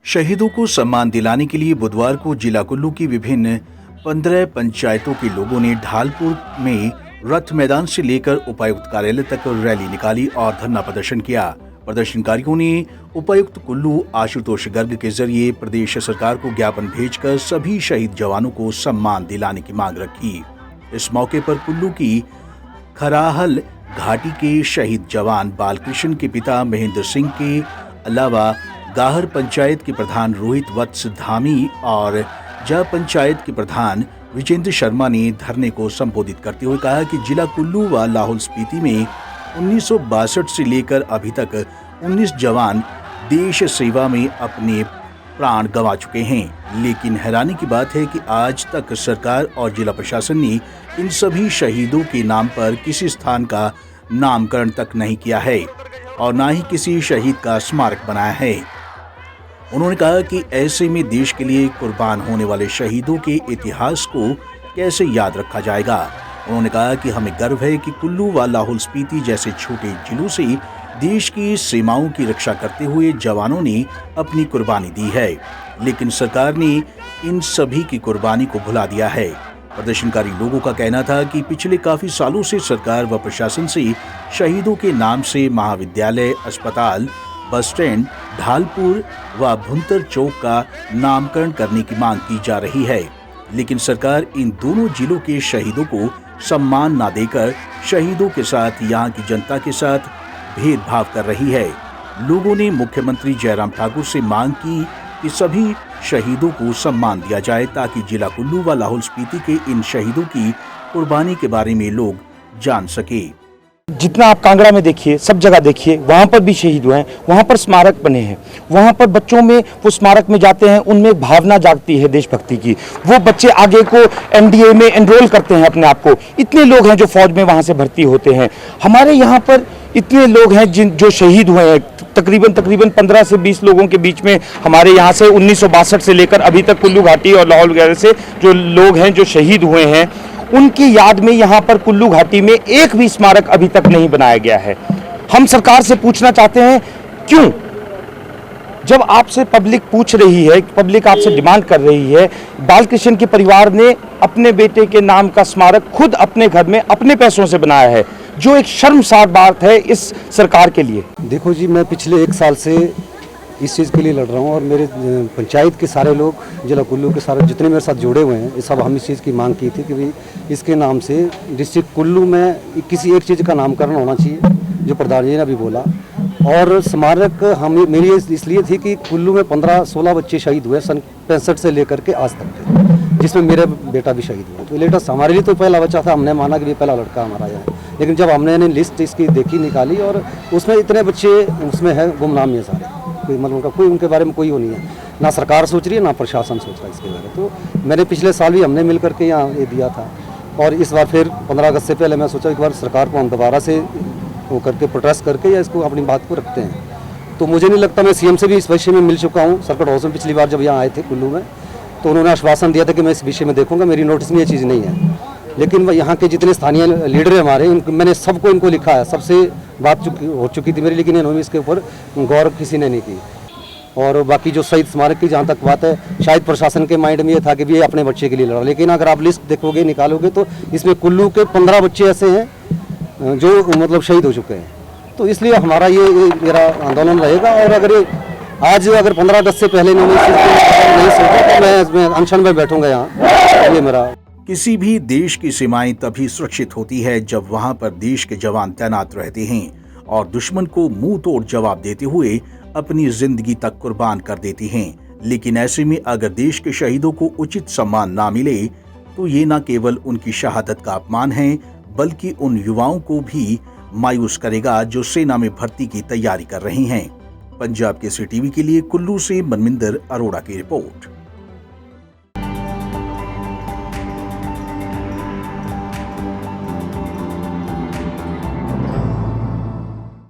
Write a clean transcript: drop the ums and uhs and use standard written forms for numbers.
शहीदों को सम्मान दिलाने के लिए बुधवार को जिला कुल्लू की विभिन्न 15 पंचायतों के लोगों ने ढालपुर में रथ मैदान से लेकर उपायुक्त कार्यालय तक रैली निकाली और धरना प्रदर्शन किया। प्रदर्शनकारियों ने उपायुक्त कुल्लू आशुतोष गर्ग के जरिए प्रदेश सरकार को ज्ञापन भेजकर सभी शहीद जवानों को सम्मान दिलाने की मांग रखी। इस मौके पर कुल्लू की खराहल घाटी के शहीद जवान बालकृष्ण के पिता महेंद्र सिंह के अलावा गाहर पंचायत के प्रधान रोहित वत्स धामी और जा पंचायत के प्रधान विजेंद्र शर्मा ने धरने को संबोधित करते हुए कहा कि जिला कुल्लू व लाहौल स्पीति में 1962 से लेकर अभी तक 19 जवान देश सेवा में अपने प्राण गंवा चुके हैं, लेकिन हैरानी की बात है कि आज तक सरकार और जिला प्रशासन ने इन सभी शहीदों के नाम पर किसी स्थान का नामकरण तक नहीं किया है और न ही किसी शहीद का स्मारक बनाया है। उन्होंने कहा कि ऐसे में देश के लिए कुर्बान होने वाले शहीदों के इतिहास को कैसे याद रखा जाएगा। उन्होंने कहा कि हमें गर्व है कि कुल्लू व लाहौल स्पीति जैसे छोटे जिलों से देश की सीमाओं की रक्षा करते हुए जवानों ने अपनी कुर्बानी दी है, लेकिन सरकार ने इन सभी की कुर्बानी को भुला दिया है। प्रदर्शनकारी लोगों का कहना था कि पिछले काफी सालों से सरकार व प्रशासन से शहीदों के नाम से महाविद्यालय, अस्पताल, बस स्टैंड, ढालपुर व भुंतर चौक का नामकरण करने की मांग की जा रही है, लेकिन सरकार इन दोनों जिलों के शहीदों को सम्मान न देकर शहीदों के साथ यहां की जनता के साथ भेदभाव कर रही है। लोगों ने मुख्यमंत्री जयराम ठाकुर से मांग की कि सभी शहीदों को सम्मान दिया जाए ताकि जिला कुल्लू व लाहौल स्पीति के इन शहीदों की कुर्बानी के बारे में लोग जान सके। जितना आप कांगड़ा में देखिए, सब जगह देखिए, वहाँ पर भी शहीद हुए हैं, वहाँ पर स्मारक बने हैं, वहाँ पर बच्चों में वो स्मारक में जाते हैं, उनमें भावना जागती है देशभक्ति की। वो बच्चे आगे को एनडीए में एनरोल करते हैं अपने आप को। इतने लोग हैं जो फौज में वहाँ से भर्ती होते हैं। हमारे यहाँ पर इतने लोग हैं जो शहीद हुए हैं, तकरीबन 15 से 20 लोगों के बीच में हमारे यहाँ से 1962 से लेकर अभी तक कुल्लू घाटी और लाहौल वगैरह से जो लोग हैं जो शहीद हुए हैं, उनकी याद में यहाँ पर कुल्लू घाटी में एक भी स्मारक अभी तक नहीं बनाया गया है। हम सरकार से पूछना चाहते हैं, क्यों? जब आपसे पब्लिक पूछ रही है, पब्लिक आपसे डिमांड कर रही है, बालकृष्ण के परिवार ने अपने बेटे के नाम का स्मारक खुद अपने घर में अपने पैसों से बनाया है, जो एक शर्मसार बात है इस सरकार के लिए। देखो जी, मैं पिछले 1 साल से इस चीज़ के लिए लड़ रहा हूँ और मेरे पंचायत के सारे लोग, जिला कुल्लू के सारे जितने मेरे साथ जुड़े हुए हैं, सब हम इस चीज़ की मांग की थी कि भाई इसके नाम से डिस्ट्रिक्ट कुल्लू में किसी एक चीज़ का नामकरण होना चाहिए, जो प्रधान जी ने अभी बोला। और स्मारक मेरी इसलिए थी कि कुल्लू में 15-16 बच्चे शहीद हुए सन 65 से लेकर के आज तक के, जिसमें मेरा बेटा भी शहीद हुआ। तो लेटेस्ट हमारे लिए तो पहला बच्चा था, हमने माना कि ये पहला लड़का हमारा है, लेकिन जब हमने लिस्ट इसकी देखी, निकाली, और उसमें इतने बच्चे उसमें हैं गुमनाम है सारे, कोई मतलब उनका कोई उनके बारे में कोई वो नहीं है, ना सरकार सोच रही है ना प्रशासन सोच रहा है इसके बारे में। तो मैंने पिछले साल भी हमने मिल करके यहाँ ये दिया था, और इस बार फिर 15 अगस्त से पहले मैं सोचा एक बार सरकार को हम दोबारा से वो करके प्रोटेस्ट करके या इसको अपनी बात को रखते हैं। तो मुझे नहीं लगता, मैं सीएम से भी इस विषय में मिल चुका हूँ सर्किट हाउस में पिछली बार जब यहाँ आए थे कुल्लू में, तो उन्होंने आश्वासन दिया था कि मैं इस विषय में देखूँगा, मेरी नोटिस में ये चीज़ नहीं है। लेकिन यहाँ के जितने स्थानीय लीडर हैं हमारे, मैंने सबको इनको लिखा है, सबसे बात हो चुकी थी मेरी, लेकिन इन्होंने इसके ऊपर गौर किसी ने नहीं की। और बाकी जो शहीद स्मारक की जहाँ तक बात है, शायद प्रशासन के माइंड में ये था कि ये अपने बच्चे के लिए लड़ा, लेकिन अगर आप लिस्ट देखोगे, निकालोगे, तो इसमें कुल्लू के 15 बच्चे ऐसे हैं जो मतलब शहीद हो चुके हैं। तो इसलिए हमारा ये मेरा आंदोलन रहेगा, और अगर 15 अगस्त से पहले इन्होंने नहीं सोचा तो मैं अनशन में बैठूंगा यहाँ। ये मेरा। किसी भी देश की सीमाएं तभी सुरक्षित होती है जब वहां पर देश के जवान तैनात रहते हैं और दुश्मन को मुंह तोड़ जवाब देते हुए अपनी जिंदगी तक कुर्बान कर देती हैं। लेकिन ऐसे में अगर देश के शहीदों को उचित सम्मान ना मिले तो ये न केवल उनकी शहादत का अपमान है, बल्कि उन युवाओं को भी मायूस करेगा जो सेना में भर्ती की तैयारी कर रहे हैं। पंजाब केसरी टीवी के लिए कुल्लू से मनमिंदर अरोड़ा की रिपोर्ट।